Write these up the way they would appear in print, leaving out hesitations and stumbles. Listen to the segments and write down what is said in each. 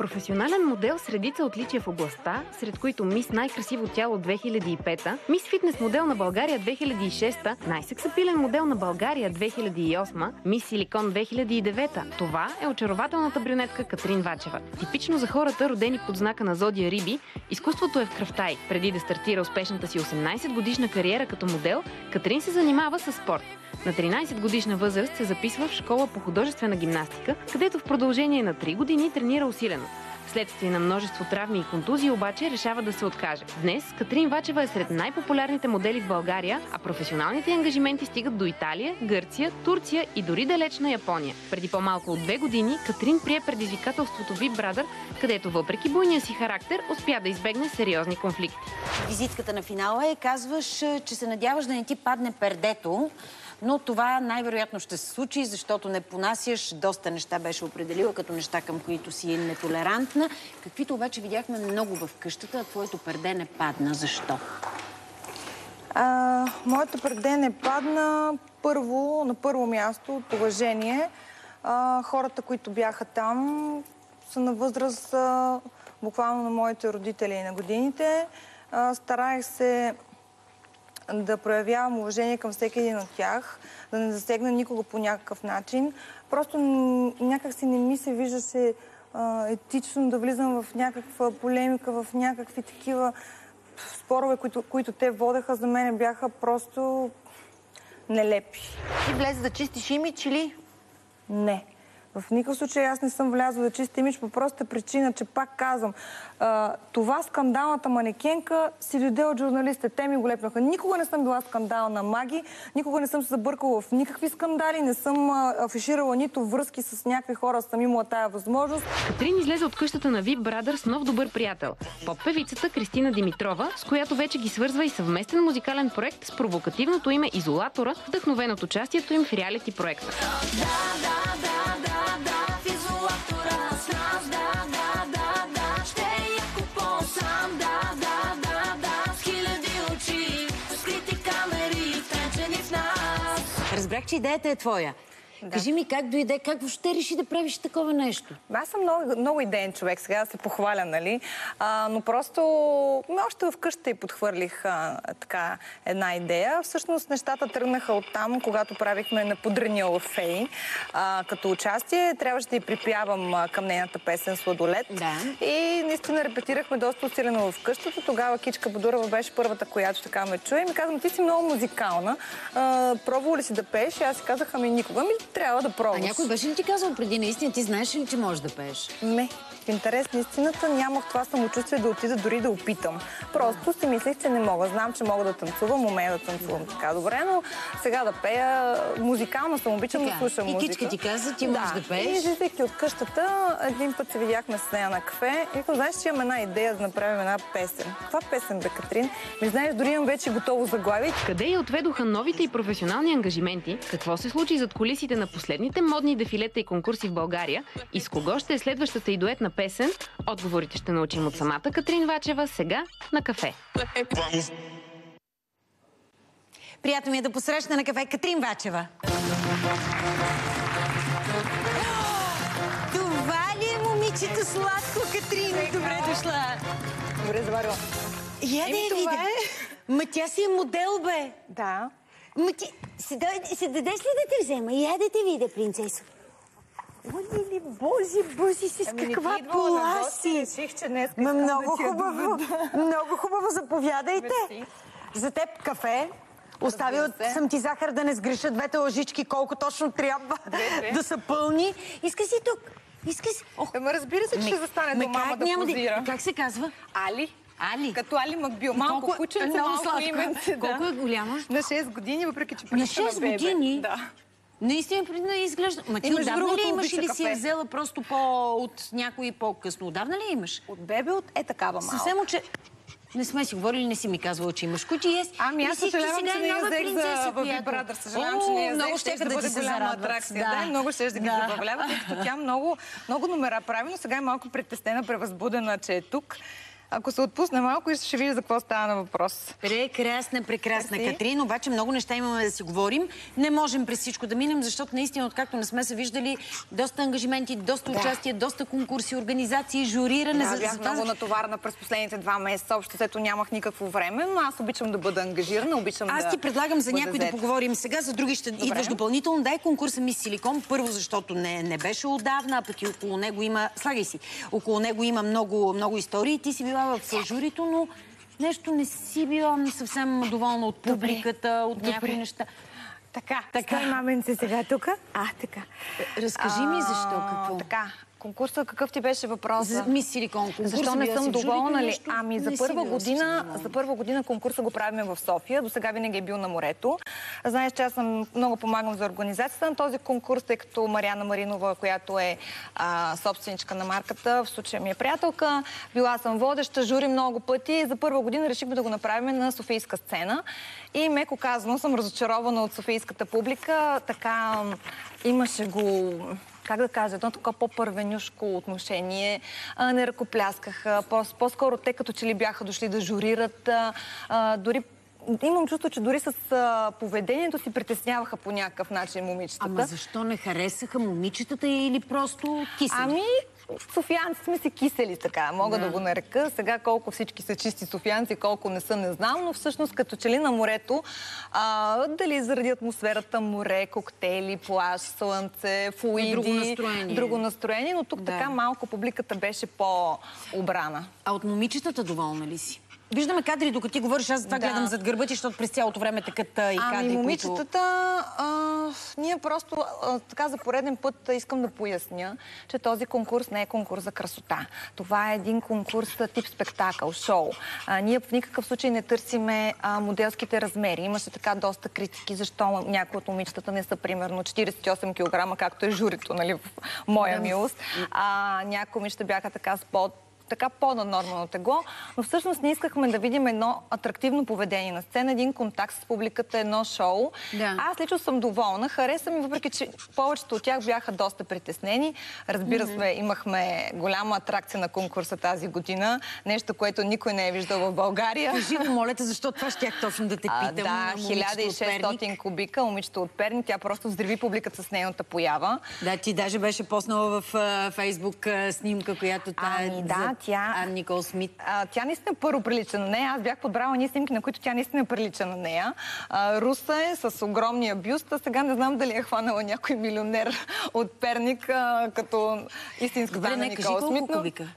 Професионален модел с редица отличия в областта, сред които Мис най-красиво тяло 2005, Мис фитнес модел на България 2006, най-сексапилен модел на България 2008, Мис Силикон 2009. Това е очарователната брюнетка Катрин Вачева. Типично за хората, родени под знака на зодия Риби, изкуството е в кръвта й. Преди да стартира успешната си 18-годишна кариера като модел, Катрин се занимава с спорт. На 13 годишна възраст се записва в школа по художествена гимнастика, където в продължение на 3 години тренира усилено. Вследствие на множество травми и контузии обаче решава да се откаже. Днес Катрин Вачева е сред най-популярните модели в България, а професионалните ангажименти стигат до Италия, Гърция, Турция и дори далечна Япония. Преди по-малко от 2 години Катрин прие предизвикателството Big Brother, където въпреки буйния си характер успя да избегне сериозни конфликти. Визитката на финала е, казваш, че се надяваш да не ти падне пердето. Но това най-вероятно ще се случи, защото не понасяш. Доста неща беше определила като неща, към които си нетолерантна. Каквито обаче видяхме много в къщата, а твоето перде не падна. Защо? Моето перде не падна на първо място от уважение. Хората, които бяха там, са на възраст буквално на моите родители и на годините. Стараех се да проявявам уважение към всеки един от тях, да не засегна никого по някакъв начин. Просто някак си не ми се виждаше етично да влизам в някаква полемика, в някакви такива спорове, които те водеха, за мен бяха просто нелепи. Ти влезе да чистиш имидж или? Не. В никакъв случай аз не съм влязла да чисти имидж по простата причина, че пак казвам, това скандалната манекенка си дойде от журналистите. Те ми го лепнаха. Никога не съм била скандална маги, никога не съм се забъркала в никакви скандали, не съм афиширала нито връзки с някакви хора, съм имала тая възможност. Катрин излезе от къщата на Big Brother с нов добър приятел. Поп-певицата Кристина Димитрова, с която вече ги свързва и съвместен музикален проект с провокативното име Изолатора, вдъхновен от участието им в реалити проекта. Разбрах, че идеята е твоя. Да. Кажи ми как дойде, как въобще реши да правиш такова нещо? Аз съм много идеен човек, сега да се похваля, нали? Но просто още в къщата и подхвърлих така една идея. Всъщност нещата тръгнаха оттам, когато правихме Напудрения Орфей като участие. Трябваше да й припявам към нейната песен Сладолет. Да. И наистина репетирахме доста усилено в къщата. Тогава Кичка Бодурова беше първата, която така ме чуе. И ми казвам, ти си много музикална. Пробвала ли си да пееш? И аз си казах, никога. Трябва да пробваш. А някой беше ли ти казал преди наистина? Ти знаеш ли, че можеш да пееш? Не. В интерес на истината нямах това самочувствие да отида дори да опитам. Просто си мислех, че не мога. Знам, че мога да танцувам, умея да танцувам така добре, но сега да пея музикално съм, обичам да слушам музика. И Кичка ти каза, ти можеш да пееш. И излизайки от къщата, един път се видяхме с нея на кафе и казах, знаеш, че имам една идея да направим една песен. Каква песен бе, Катрин? Знаеш, дори имам вече готово заглавие. Къде я отведоха новите и професионални ангажименти? Какво се случи зад кулисите на последните модни дефилета и конкурси в България? И с кого ще е следващата и дуетна песен? Отговорите ще научим от самата Катрин Вачева сега на кафе. Приятно ми е да посрещна на кафе Катрин Вачева. Това ли е момичето сладко, Катрин? Добре дошла. Добре заварила. Я да я видя. Ма тя си е модел, бе. Да. Ма ти се дадеш ли да те взема? Я да те видя, принцесо. Оле, Боже, с каква пола си! Много хубаво. Много хубаво, заповядайте. За теб кафе. Оставил съм ти захар да не сгреша двете лъжички, колко точно трябва да са пълни. Иска си тук. Иска си. Разбира се, че ще застане до мама да позира. Как се казва? Али. Али. Като Али Макбил. Малко кученце, малко именце. Колко е голяма? На 6 години, въпреки че на 6 години? Да. Наистина преди да изглежда. Ма ти отдавна ли имаш или си я взела просто от някой по-късно? Отдавна ли имаш? От бебе, от такава малка. Съвсем не сме си говорили, не си ми казвала, че имаш куче. Ами аз съжалявам, че не я взех за Big Brother. Съжалявам, че не я взех. Ще да бъде голяма атракция. Много ще да ги забавлява, тъй като тя много номера прави, но сега е малко притеснена, превъзбудена, че е тук. Ако се отпусне малко и ще видя за какво става на въпрос. Прекрасна, Катрин. Обаче много неща имаме да си говорим. Не можем през всичко да минем, защото наистина, откакто не сме се виждали, доста ангажименти, доста участие, доста конкурси, организации, журиране. Да, бях много натоварена през последните 2 месеца. Общо взето нямах никакво време, но аз обичам да бъда ангажирана, обичам Аз ти предлагам за някой да поговорим сега, за други ще идваш допълнително. Дай конкурса Мис Силикон. Първо, защото не беше отдавна, а пък и около него има... Слагай си. Около него има много истории. Ти си била в журито, но нещо не си била съвсем доволна от публиката, от някои неща. Така. Стой, маменце, сега тук. Така. Разкажи ми защо, какво? Така. Конкурса, какъв ти беше въпрос? За Мис Силикон. Защо не съм доволна ли? Ами за първа година конкурса го правим в София. До сега винаги е бил на морето. Знаеш, че аз много помагам за организацията на този конкурс, тъй като Мариана Маринова, която е собственичка на марката, в случая ми е приятелка. Била съм водеща, жури много пъти. За първа година решихме да го направим на софийска сцена. И меко казано съм разочарована от софийската публика. Така имаше го... как да кажа, едно такова по-първенюшко отношение. Не ръкопляскаха. По-скоро те като че ли бяха дошли да журират. Дори имам чувство, че дори с поведението си притесняваха по някакъв начин момичетата. Ама защо не харесаха момичетата или просто кисели? Ами, софиянци сме си кисели така, мога да го нарека. Сега колко всички са чисти софиянци, колко не са, не знам, но всъщност като че ли на морето, дали заради атмосферата, море, коктейли, плаж, слънце, флуиди, друго настроение, но тук така малко публиката беше по-обрана. А от момичетата доволна ли си? Виждаме кадри, докато ти говориш, аз това гледам зад гърба ти, защото през цялото време текат и кадри, Ами момичетата, ние просто така за пореден път искам да поясня, че този конкурс не е конкурс за красота. Това е един конкурс тип спектакъл, шоу. Ние в никакъв случай не търсиме моделските размери. Имаше така доста критики, защо някои от момичетата не са примерно 48 кг, както е журито, нали, в моя милост. Някои момичета бяха така така по-нормално тегло, но всъщност не искахме да видим едно атрактивно поведение на сцена, един контакт с публиката, едно шоу. Аз лично съм доволна, хареса ми, въпреки че повечето от тях бяха доста притеснени. Разбира се, имахме голяма атракция на конкурса тази година, нещо, което никой не е виждал в България. Кажи го, моля те, защото това щях точно да те питам. Да, 1600 кубика, момичето от Перник, тя просто взриви публиката с нейната поява. Да, ти даже беше поснала в Фейсбук снимка, която Никол Смит. Тя наистина първо прилича на нея. Аз бях подбрала ние снимки, на които тя наистина прилича на нея. Руса е с огромния бюст, а сега не знам дали е хванала някой милионер от Перник, като истинска дана Никол Смит. Кубика?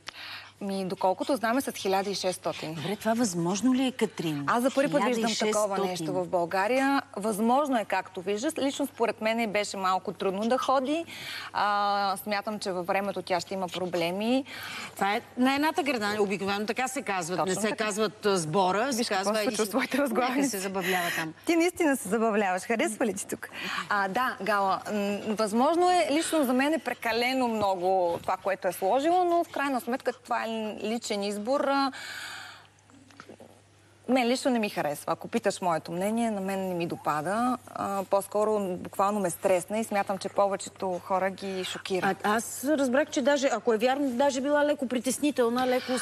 Доколкото знаме с 1600. Добре, това възможно ли е, Катрин? Аз за първи път виждам такова нещо в България. Възможно е, както виждаш. Лично според мен беше малко трудно да ходи. Смятам, че във времето тя ще има проблеми. Това е на едната града. Обикновено така се казват. Точно не се казват сбора. Виж какво се случва с твоите разглавници. се забавлява там. Ти наистина се забавляваш. Харесва ли ти тук? Да, Гала. Възможно е, лично за мен е прекалено много това, което е сложило, но в крайна сметка това е личен избор. Мен лично не ми харесва. Ако питаш моето мнение, на мен не ми допада. По-скоро буквално ме стресна и смятам, че повечето хора ги шокира. Аз разбрах, че даже, ако е вярно, даже била леко притеснителна, леко...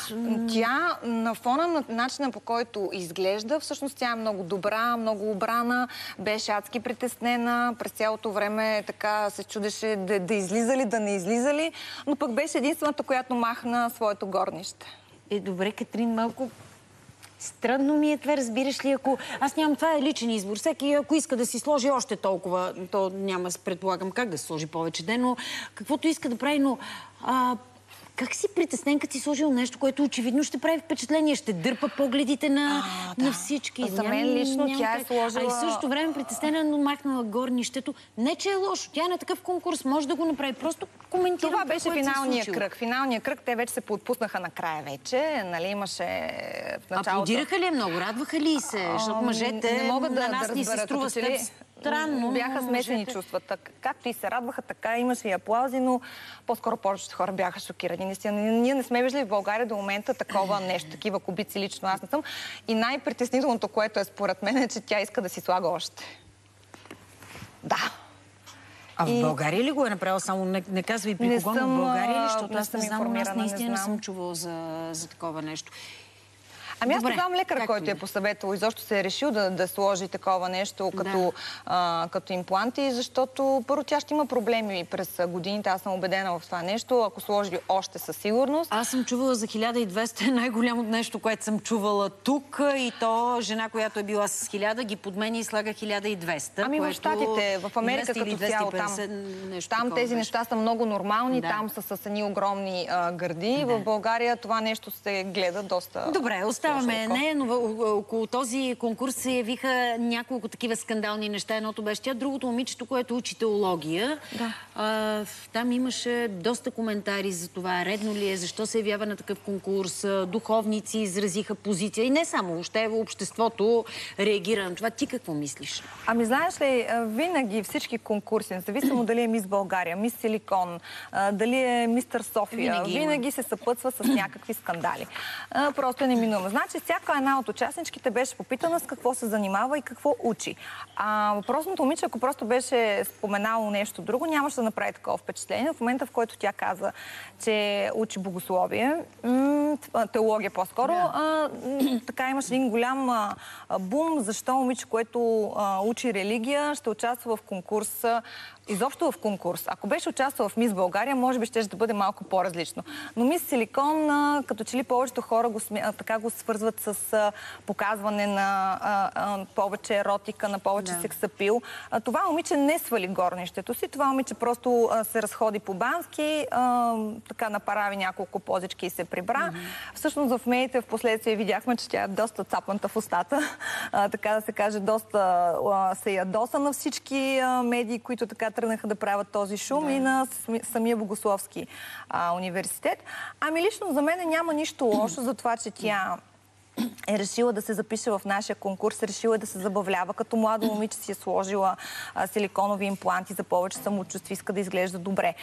Тя на фона на начина, по който изглежда, всъщност тя е много добра, много обрана, беше адски притеснена, през цялото време така се чудеше да излизали, да не излизали, но пък беше единствената, която махна своето горнище. Добре, Катрин, малко... Странно ми е това, разбираш ли, ако... Аз нямам, това е личен избор. Всеки, ако иска да си сложи още толкова, то няма, предполагам, как да се сложи повече ден, но каквото иска да прави, но... Как си притеснен, като си сложил нещо, което очевидно ще прави впечатление, ще дърпа погледите на всички. За мен лично тя е сложила... А и също време притеснена, но махнала горнището. Не, че е лошо. Тя е на такъв конкурс, може да го направи. Просто коментирам. Това беше финалния кръг. Финалния кръг, те вече се поотпуснаха накрая вече. Нали, имаше в началото... Аплодираха ли много? Радваха ли се? Защото мъжете не могат на нас ни се струва странно. Бяха смесени чувствата. Както и се радваха, така имаше и аплаузи, но по-скоро повечето хора бяха шокирани. Ние не сме виждали в България до момента такова нещо, такива кубици, лично аз не съм. И най-притеснителното, което е според мен, е, че тя иска да си слага още. Да. А в България ли го е направила? Само не казвай при кого, но в България ли? Защото аз не знам, аз наистина не съм чувала за такова нещо. Ами аз знам лекар, който е посъветвал и защо се е решил да сложи такова нещо като импланти, защото първо тя ще има проблеми през годините. Аз съм убедена в това нещо. Ако сложи още със сигурност. Аз съм чувала за 1200, най-голямото нещо, което съм чувала тук, и то жена, която е била с 1000, ги подмени и слага 1200. Ами в Щатите, в Америка като цяло, там тези неща са много нормални, там са с едни огромни гърди. В България това нещо се гледа доста... Добре, оставаме нея, но около този конкурс се явиха няколко такива скандални неща. Едното беше тя, другото момичето, което учи теология. Там имаше доста коментари за това. Редно ли е, защо се явява на такъв конкурс? Духовници изразиха позиция. И не само, въобще обществото реагира на това. Ти какво мислиш? Ами знаеш ли, винаги всички конкурси, независимо дали е Мис България, Мис Силикон, дали е Мистер София, винаги се съпътства с някакви скандали. Просто е неминуемо. Значи, всяка една от участничките беше попитана с какво се занимава и какво учи. Въпросното момиче, ако просто беше споменало нещо друго, нямаше да направи такова впечатление. В момента, в който тя каза, че учи богословие, теология по-скоро, така имаше един голям бум, защо момиче, което учи религия, ще участва в конкурс, изобщо в конкурс. Ако беше участвал в Мис България, може би ще да бъде малко по-различно. Но Мис Силикон, като че ли повечето хора така го свързват с показване на повече еротика, на повече сексапил. Това момиче не свали горнището си. Това момиче просто се разходи по Бански, така направи няколко позички и се прибра. Всъщност в медиите в последствие видяхме, че тя е доста цапната в устата. Така да се каже, доста се ядоса на всички медии, които така тръгнаха да правят този шум, и на самия Богословски университет. Ами лично за мен няма нищо лошо за това, че тя е решила да се запише в нашия конкурс, решила да се забавлява. Като младо момиче си е сложила силиконови импланти за повече самочувствие, иска да изглежда добре.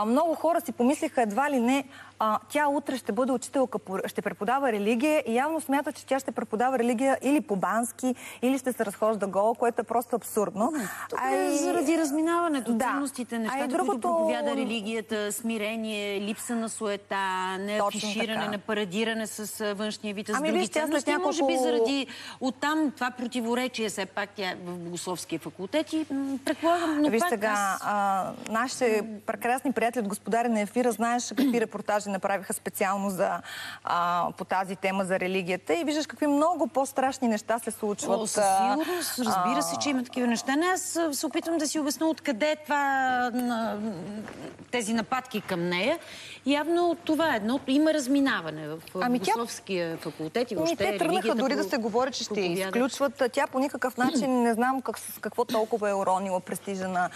Много хора си помислиха едва ли не, тя утре ще бъде учителка, ще преподава религия и явно смята, че тя ще преподава религия или по Бански, или ще се разхожда гола, което е просто абсурдно. Заради разминаването, ценностите, нещата, които проповяда религията, смирение, липса на суета, не афиширане, не парадиране с външния вид, с други ценности. Може би заради оттам това противоречие, все пак тя е в Богословския факултет и предполагам, но виж сега, нашите прекрасни приятели от Господари на ефира, знаеш какви репортажи направиха специално по тази тема за религията и виждаш какви много по-страшни неща се случват. Със сигурност, разбира се, че има такива неща. Аз се опитвам да си обясня откъде е тези нападки към нея. Явно това е едното. Има разминаване в Богословския факултет и въобще те тръгнаха дори да се говори, че ще изключват. Тя по никакъв начин не знам с какво толкова е уронила престижа на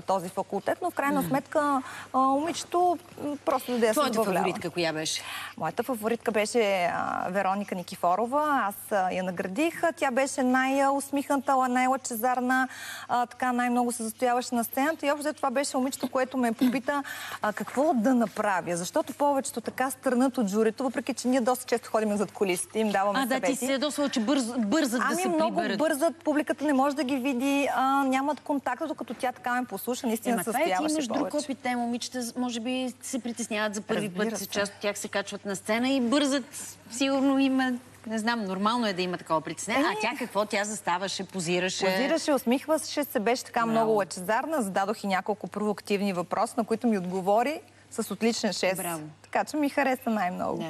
този факултет, но в крайна сметка момичето просто да я се забавлява. Твоята фаворитка коя беше? Моята фаворитка беше Вероника Никифорова. Аз я наградих. Тя беше най-усмихната, най-лъчезарна, така най-много се застояваше на сцената и общо това беше момичето, което ме попита какво да направя. Защото повечето така стърнат от журито, въпреки че ние доста често ходим зад кулисите, им даваме съвети. Ти се ядосвала, че бързат да се приберат. Много бързат, публиката не може да ги види, нямат контакт, докато тя така ме послуша, наистина състояваше повече. Имаш друг опит, те момичета може би се притесняват за първи път, част от тях се качват на сцена и бързат, сигурно има, не знам, нормално е да има такова притеснение. А тя какво? Тя заставаше, позираше? Позираше, усмихваше се, беше така много лъчезарна. Зададох и няколко провокативни въпроси, на които ми отговори с отличен 6. Така че ми хареса най-много.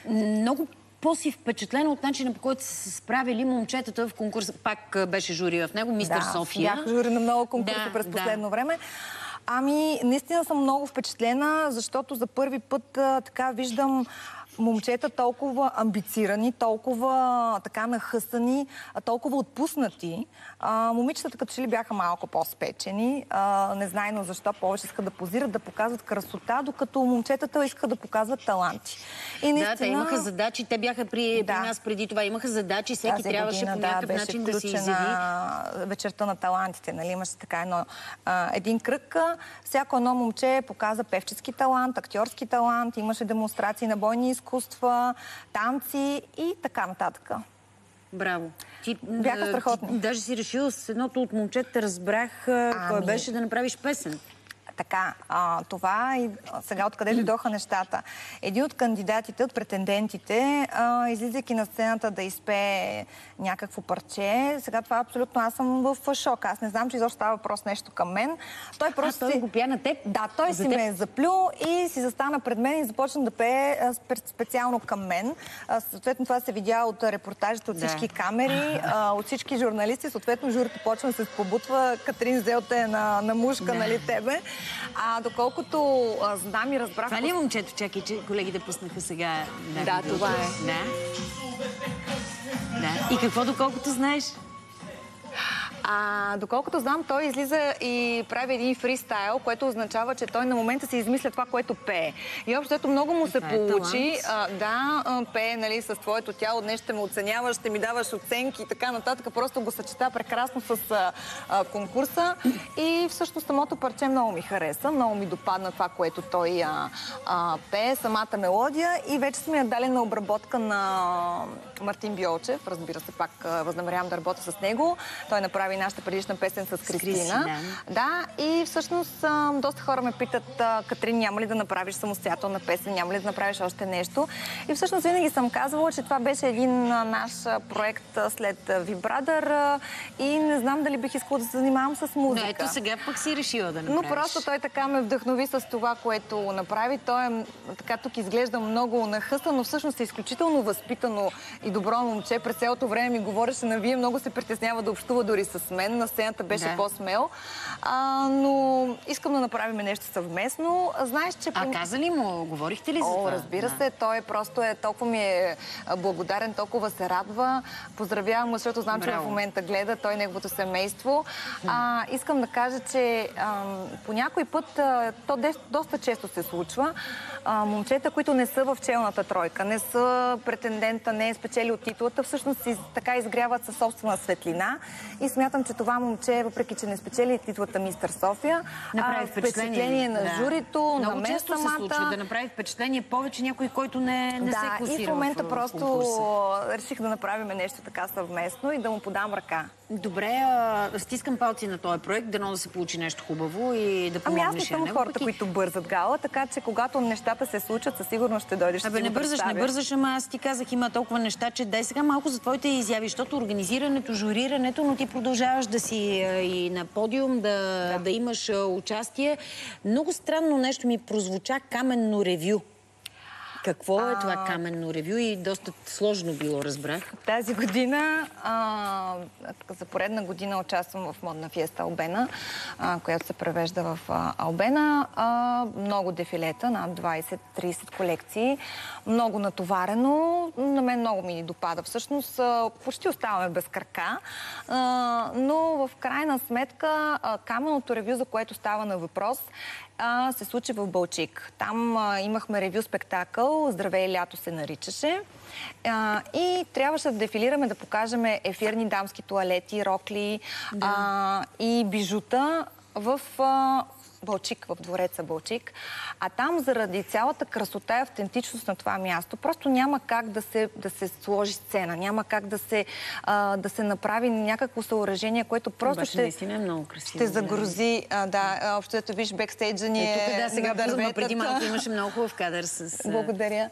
Много по-си впечатлена от начина, по който са се справили момчетата в конкурса. Пак беше жури в него, Мистер София. Бях жури на много конкурси през последно време. Ами, наистина съм много впечатлена, защото за първи път така виждам момчета толкова амбицирани, толкова така нахъсани, толкова отпуснати. Момичетата като че ли бяха малко по-спечени. Незнайно защо повече искат да позират, да показват красота, докато момчетата искат да показват таланти. И наистина... те имаха задачи. Те бяха при нас преди това. Имаха задачи. Всеки трябваше по някакъв начин да се изяви. Вечерта на талантите. Нали? Имаше така един кръг. Всяко едно момче показа певчески талант, актьорски талант. Имаше демонстрации на бойни изкуства, танци и така нататък. Браво. Бяха страхотни. Ти даже си решила с едното от момчета, разбрах, кой беше да направиш песен. Така, това и сега откъде дойдоха нещата. Един от кандидатите, от претендентите, излизайки на сцената да изпее някакво парче, сега това абсолютно аз съм в шок. Аз не знам, че изобщо става въпрос нещо към мен. Той просто той го пя на теб? Да, той си ме заплю и си застана пред мен и започна да пее специално към мен. Съответно това се видя от репортажите, от всички камери, от всички журналисти. Съответно журито почна да се побутва. Катрин Зелта е на мушка, нали тебе. Доколкото знам и разбрах... Това ли е момчето? Чакай, че колегите пуснаха сега. Да, това е. Да. И какво доколкото знаеш? Доколкото знам, той излиза и прави един фристайл, което означава, че той на момента си измисля това, което пее. И общо много му се получи. Пее, нали, с твоето тяло, днес ще ме оценяваш, ще ми даваш оценки и така нататък. Просто го съчета прекрасно с конкурса. И всъщност самото парче много ми хареса. Много ми допадна това, което той пее, самата мелодия. И вече сме я дали на обработка на Мартин Биолчев. Разбира се, пак възнамерявам да работя с него. Той направи нашата предишна песен с Кристина. Да, и всъщност доста хора ме питат: Катрин, няма ли да направиш самостоятелна песен, няма ли да направиш още нещо? И всъщност винаги съм казвала, че това беше един наш проект след Вибрадър и не знам дали бих искала да се занимавам с музика. Но ето сега пък си решила да направиш. Но просто той така ме вдъхнови с това, което направи. Той е така, тук изглежда много нахъсан, но всъщност е изключително възпитано и добро момче. През цялото време ми говореше на вие, много се притеснява да общува дори с мен. На сцената беше по-смел. Но искам да направим нещо съвместно. Знаеш, че... каза ли му? Говорихте ли за това? Разбира се. Той просто е толкова ми е благодарен, толкова се радва. Поздравявам му, защото знам, че в момента гледа той и неговото семейство. Искам да кажа, че по някой път то доста често се случва. Момчета, които не са в челната тройка, не са претендента, не е спечели от титлата, всъщност така изгряват със собствена светлина. И смятам, че това момче, въпреки че не спечели титлата Мистер София, направи впечатление на журито, на мен често самата. се случва да направи впечатление повече някой, който не се класира. И в момента просто реших да направим нещо така съвместно и да му подам ръка. Добре, стискам палци на този проект, дано да се получи нещо хубаво и да помогнеш. Аз не съм хората, които бързат, Гала, така че когато нещата се случат, със сигурност ще дойдеш. Не бързаш, ама аз ти казах, има толкова неща, че дай сега малко за твоите изяви, защото организирането, журирането, но ти продължаваш да си и на подиум, да имаш участие. Много странно нещо ми прозвуча каменно ревю. Какво е това каменно ревю и доста сложно било, разбрах? Тази година, за поредна година участвам в модна фиеста Албена, която се превежда в Албена. Много дефилета, над 20-30 колекции. Много натоварено. На мен много ми допада. Всъщност, почти оставаме без крака. Но в крайна сметка, каменното ревю, за което става на въпрос, се случи в Балчик. Там имахме ревю-спектакъл, Здравей лято се наричаше. И трябваше да дефилираме, да покажем ефирни дамски тоалети, рокли и бижута в Балчик, в двореца Балчик. А там заради цялата красота и автентичност на това място, просто няма как да се сложи сцена, няма как да се направи някакво съоръжение, което просто ще загрози. Общо ето виж, бекстейджа ни е сега преди малко имаше много хубав кадър с... Благодаря.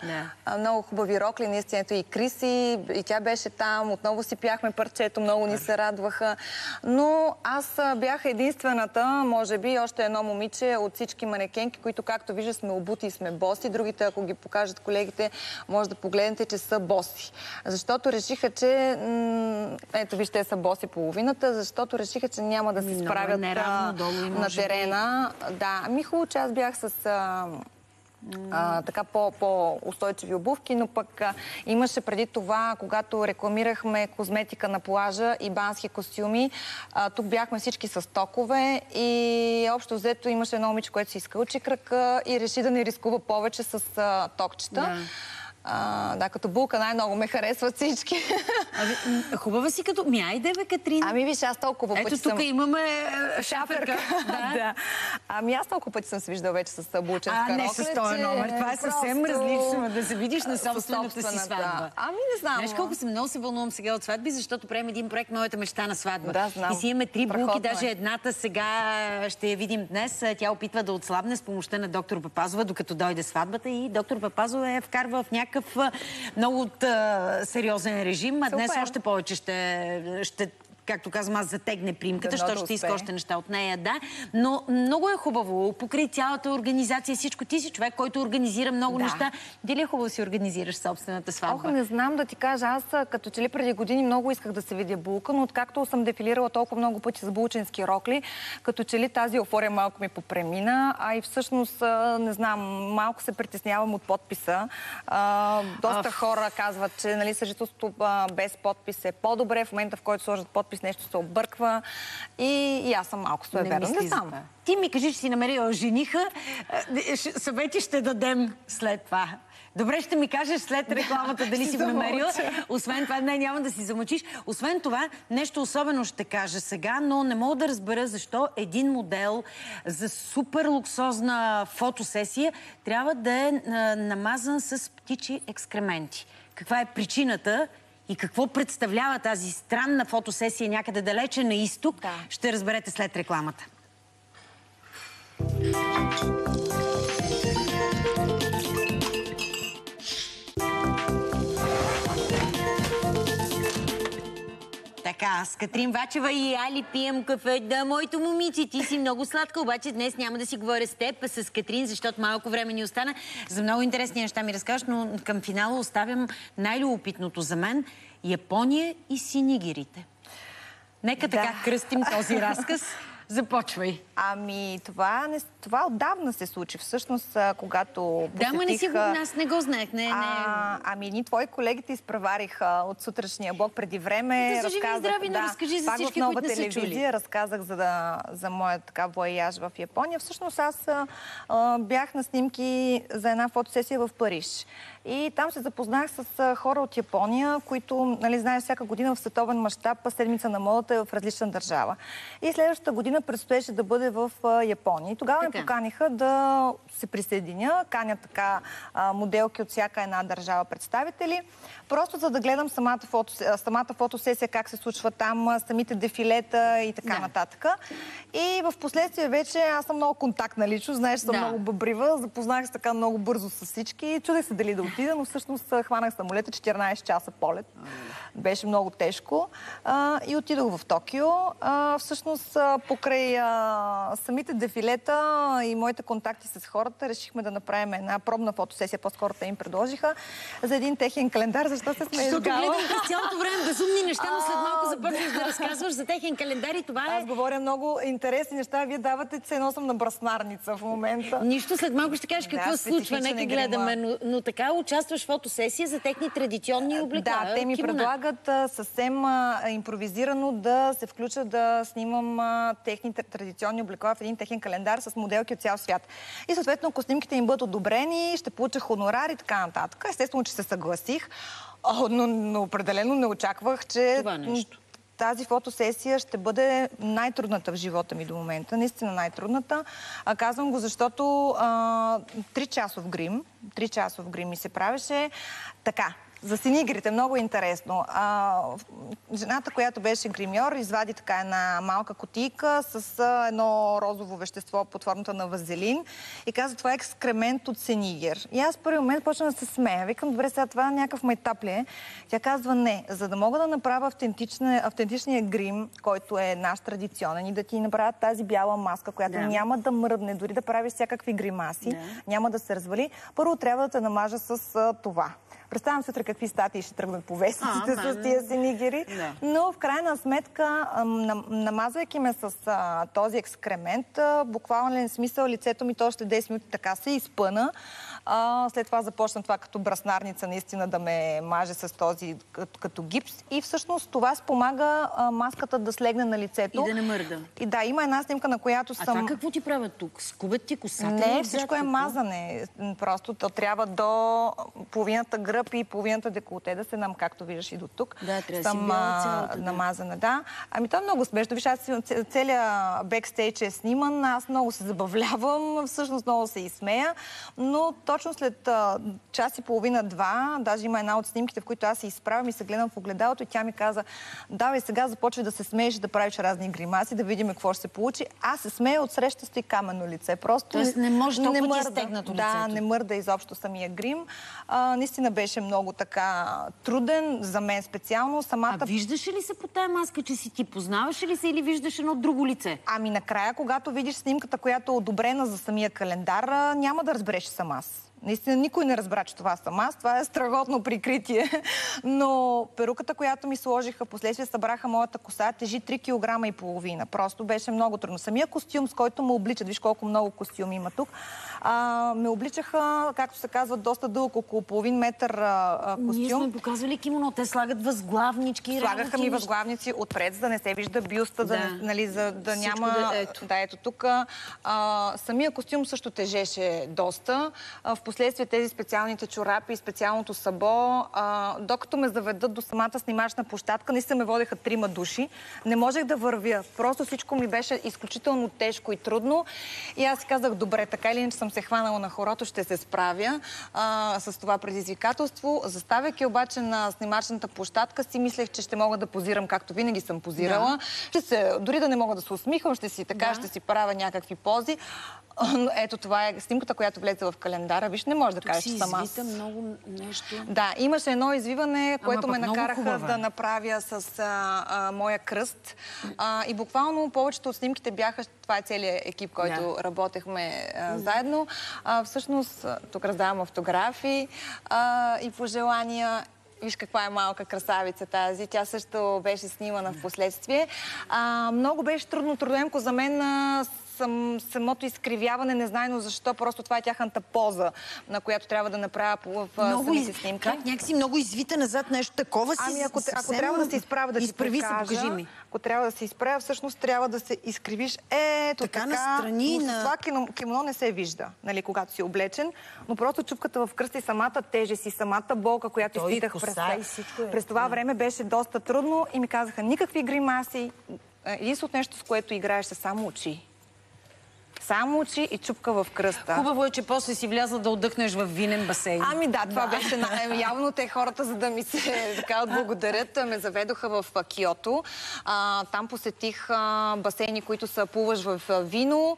Много хубави рокли, наистина. И Криси, и тя беше там, отново си пяхме парчето, много ни се радваха. Но аз бях единствената, може би, още едно момиче от всички манекенки, които, както вижда, сме обути и сме боси. Другите, ако ги покажат колегите, може да погледнете, че са боси. Защото решиха, че... Ето, вижте, те са боси половината, защото решиха, че няма да се справят на терена. Да, хубаво, че аз бях с... така по-устойчиви обувки, но пък имаше преди това, когато рекламирахме козметика на плажа и бански костюми, тук бяхме всички с токове и общо взето имаше едно момиче, което си изкълчи крака и реши да не рискува повече с токчета. Да, като булка най-много ме харесват всички. Хубава си като... Айде, бе, Катрин. Ами виж, аз толкова пъти съм... Ето тук имаме шаферка. Да. Ами аз толкова пъти съм се виждала вече с булченска рокля. Не с този номер. Това е съвсем различно. Да се видиш на собствената си сватба. Ами не знам. Знаеш колко много се вълнувам сега от сватби, защото правим един проект "Моята мечта на сватба". Да, знам. И си имаме 3 булки, даже едната сега ще я видим днес. Тя опитва да отслабне с помощта на доктор Папазова, докато дойде сватбата, и доктор Папазова я вкарва в някакъв много сериозен режим. А днес още повече ще както казвам аз, затегне примката, защото ще иска още неща от нея, да. Но много е хубаво, покрай цялата организация, всичко. Ти си човек, който организира много неща. Дали е хубаво да си организираш собствената сватба? Не знам да ти кажа. Аз като че ли преди години много исках да се видя булка, но откакто съм дефилирала толкова много пъти с булченски рокли, като че ли тази еуфория малко ми попремина, а и всъщност, не знам, малко се притеснявам от подписа. Доста хора казват, че нали, съжителството без подпис е по-добре. В момента, в който сложат подпис, нещо се обърква, и аз съм малко суеверна. Не знам. Ти ми кажи, че си намерила жениха. Съвети ще дадем след това. Добре, ще ми кажеш след рекламата дали си го намерила. Освен това, няма да си замълчиш. Освен това, нещо особено ще кажа сега, но не мога да разбера защо един модел за супер луксозна фотосесия трябва да е намазан с птичи екскременти. Каква е причината? И какво представлява тази странна фотосесия някъде далече на изток, ще разберете след рекламата. Така, с Катрин Вачева и Али пием кафе. Да, моето момиче, ти си много сладка, обаче днес няма да си говоря с теб, а с Катрин, защото малко време ни остана. За много интересни неща ми разкажеш, но към финала оставям най-любопитното за мен – Япония и синигирите. Нека така кръстим този разказ. Започвай. Ами, това отдавна се случи. Всъщност, когато посетих... аз не го знаех. Ами, едни твои колеги те изпревариха от сутрешния блок преди време. Да са живи и здрави, но разкажи за всички, които не са чули. Разказах за моя вояж в Япония. Всъщност, аз бях на снимки за една фотосесия в Париж. И там се запознах с хора от Япония, които, нали, знаеш, всяка година в световен мащаб седмица на модата е в различна държава. И следващата година предстоеше да бъде в Япония. И тогава ме поканиха да се присъединя. Канят така моделки от всяка една държава представители. Просто за да гледам самата фотосесия, как се случва там, самите дефилета и така нататък. И в последствие вече аз съм много контактна лично, знаеш, съм много бъбрива. Запознах се така много бързо с всички. Чудех се дали да отида, но всъщност хванах самолета, 14 часа полет. Беше много тежко. И отидох в Токио. Всъщност покрай самите дефилета и моите контакти с хората решихме да направим една пробна фотосесия. По-скоро те им предложиха за един техен календар. Защо се смееш? Защото гледам през цялото време безумни неща, но след малко започваш да разказваш за техен календар и това е... Аз говоря много интересни неща, вие давате се носам на браснарница в момента. Нищо, след малко ще кажеш какво се случва, нека гледаме. Но така участваш в фотосесия за техни традиционни облекла. Да, те ми предлагат съвсем импровизирано да се включа да снимам техните традиционни облекла в един техен календар с моделки от цял свят. И съответно, ако снимките им бъдат одобрени, ще получа хонорар и така нататък. Естествено, че се съгласих, но определено не очаквах, че тази фотосесия ще бъде най-трудната в живота ми до момента. Наистина най-трудната. Казвам го, защото 3-часов грим ми се правеше така. За синигрите много интересно. Жената, която беше гримьор, извади така една малка кутийка с едно розово вещество под формата на вазелин и каза, това е екскремент от синигер. И аз в първи момент почна да се смея. Викам, добре, сега това някакъв майтап ли е? Тя казва, не. За да мога да направя автентичния грим, който е наш традиционен, и да ти направят тази бяла маска, която няма да мръдне, дори да правиш всякакви гримаси, няма да се развали, първо трябва да те намажа с това. Представям се какви статии ще тръгнат по вестниците с тия синигери. Но в крайна сметка, намазвайки ме с този екскремент, буквално смисъл лицето ми то още 10 минути така се изпъна. След това започна това като браснарница наистина да ме маже с този като гипс. И всъщност това спомага маската да слегне на лицето. И да не мърда. И да, има една снимка, на която съм... А това какво ти правят тук? Скубят ти косата? Не, всичко е мазане. Просто то трябва до половината гръб и половината деколте да се нам, както виждаш и до тук. Да, трябва да си бяла цялата. Намазана, да. Ами това е много смешно. Виж, целият бекстейдж е сниман, аз много се забавлявам, всъщност много се изсмея, но точно след час и половина-два, даже има една от снимките, в които аз се изправям и се гледам в огледалото и тя ми каза: давай сега започвай да се смееш, да правиш разни гримаси, да видим какво ще се получи. Аз се смея, отсреща стои каменно лице. Просто тоест не може толкова ти стегнато лицето. Да, не мърда изобщо самия грим. Наистина беше много така труден, за мен специално. Самата... А виждаше ли се по тая маска, че си ти? Познаваше ли се или виждаш едно друго лице? Ами накрая, когато видиш снимката, която е одобрена за самия календар, няма да разбереш, че съм аз. Наистина никой не разбра, че това съм аз. Това е страхотно прикритие. Но перуката, която ми сложиха, последствие събраха моята коса, тежи 3,5 кг. Просто беше много трудно. Самия костюм, с който ме обличат, виж колко много костюми има тук, ме обличаха, както се казва, доста дълъг, около половин метър костюм. Ние сме показвали кимоно. Те слагат възглавнички. Слагаха ми възглавници отпред, за да не се вижда бюста, за да няма... Да, ето тук. Самия костюм също тежеше доста. Впоследствие тези специалните чорапи и специалното сабо, докато ме заведат до самата снимачна площадка, наистина ме водеха 3 души. Не можех да вървя. Просто всичко ми беше изключително тежко и трудно. И аз си казах: добре, така или иначе съм се хванала на хорото, ще се справя с това предизвикателство. Заставяйки обаче на снимачната площадка, си мислех, че ще мога да позирам както винаги съм позирала. Дори да не мога да се усмихвам, ще си правя някакви пози. Но ето това е снимката, която влезе в календара. Виж, не може да кажеш, че съм аз. Тук си много нещо. Да, имаше едно извиване, което ме накараха да направя с моя кръст. И буквално повечето от снимките бяха, това е целият екип, който работехме заедно. Всъщност, тук раздавам автографии и пожелания. Виж каква е малка красавица тази. Тя също беше снимана в последствие. Много беше трудоемко за мен самото изкривяване, незнайно защо, просто това е тяхната поза, на която трябва да направя в самите снимки. Как някакси много извита назад нещо такова си? Ами ако трябва да се изправя, да ти покажа, ако трябва да се изправя, всъщност трябва да се изкривиш ето така. Настрани това кимоно не се вижда, нали, когато си облечен, но просто чупката в кръста и самата тежест и самата болка, която изпитах през това време, беше доста трудно и ми казаха: никакви гримаси, единственото нещо, с което играеш, са само очи. Само очи и чупка в кръста. Хубаво е, че после си влязла да отдъхнеш в винен басейн. Ами да, това беше явно те хората, за да ми се така отблагодарят, ме заведоха в Киото. Там посетих басейни, които са плуваш в вино,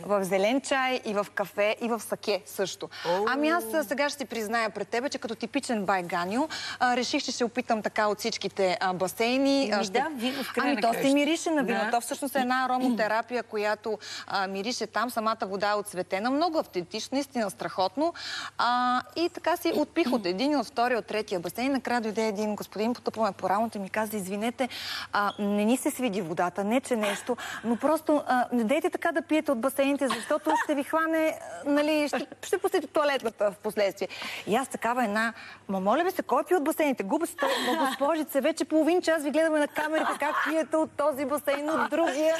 в зелен чай и в кафе и в саке също. Ами аз сега ще си призная пред тебе, че като типичен байганю реших, че ще опитам така от всичките басейни. Ами то се мирише на вино. То всъщност е една аромотерапия, която мирише там. Самата вода е отцветена. Много автентично, наистина страхотно. И така си отпих от един, от втория, от третия басейн. Накрая дойде един господин, потъпа ме по рамото и ми каза: извинете, не ни се свиди водата, не че нещо, но просто не дейте така да пиете от басейните, защото ще ви хване, нали, ще посети тоалетната в последствие. И аз такава една: моля ви се, кой пи от басейните? Губа си, госпожице, вече половин час ви гледаме на камерите как пиете от този басейн, от другия.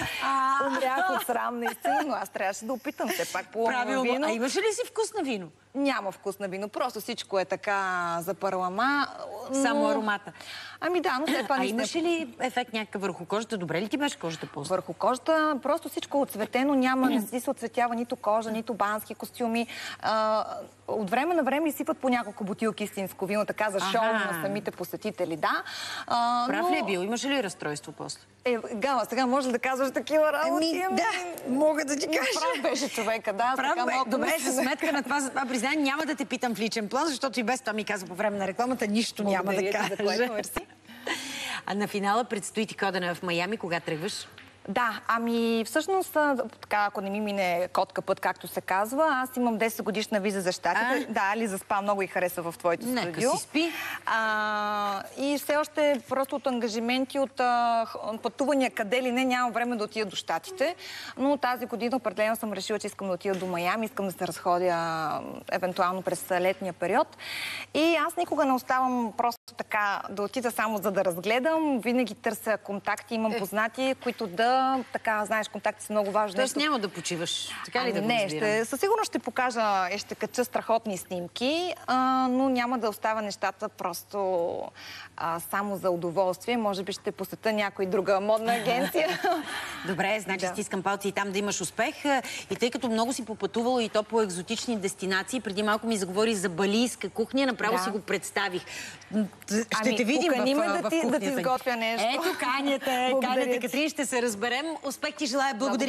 Умрях от срам, наистина, но аз трябваше да опитам все пак по вино. А имаше ли си вкус на вино? Няма вкус на вино, просто всичко е така за парлама. Само аромата. Ами да, но все пак... Имаше ли ефект някакъв върху кожата? Добре ли ти беше кожата после? Върху кожата просто всичко е отцветено, не си се отцветява нито кожа, нито бански костюми. От време на време изсипат по няколко бутилки истинско вино, така за шоу на самите посетители, да. Прав ли е бил? Имаше ли разстройство после? Гала, сега може да казваш такива работи? Да, мога да ти кажа. Прав беше човека, да. Добре, за сметка на това признание няма да те питам в личен план, защото и без това ми каза по време на рекламата, нищо няма да кажа. А на финала предстои ти ходене в Майами. Кога тръгваш? Да, ами всъщност, така, ако не ми мине котка път, както се казва, аз имам 10 годишна виза за щатите. Да, Лиза спа много и хареса в твоето студио. Нека си спи. И все още просто от ангажименти, от пътувания къде ли не, нямам време да отида до щатите. Но тази година определено съм решила, че искам да отида до Майами, искам да се разходя евентуално през летния период. И аз никога не оставам просто така да отида само за да разгледам. Винаги търся контакти, имам познати, които така, знаеш, контакти са много важни. Тоест няма да почиваш, така ли да го разбирам? Не, със сигурност ще покажа, ще кача страхотни снимки, но няма да оставя нещата просто само за удоволствие. Може би ще посетя някоя друга модна агенция. Добре, значи стискам палци и там да имаш успех. И тъй като много си попътувала и то по екзотични дестинации, преди малко ми заговори за балийска кухня, направо си го представих. Ще те видим в кухнята. Да ти изготвя нещо. Ето, каняте, Катрин, ще се разберем. Успех ти желая, благодаря.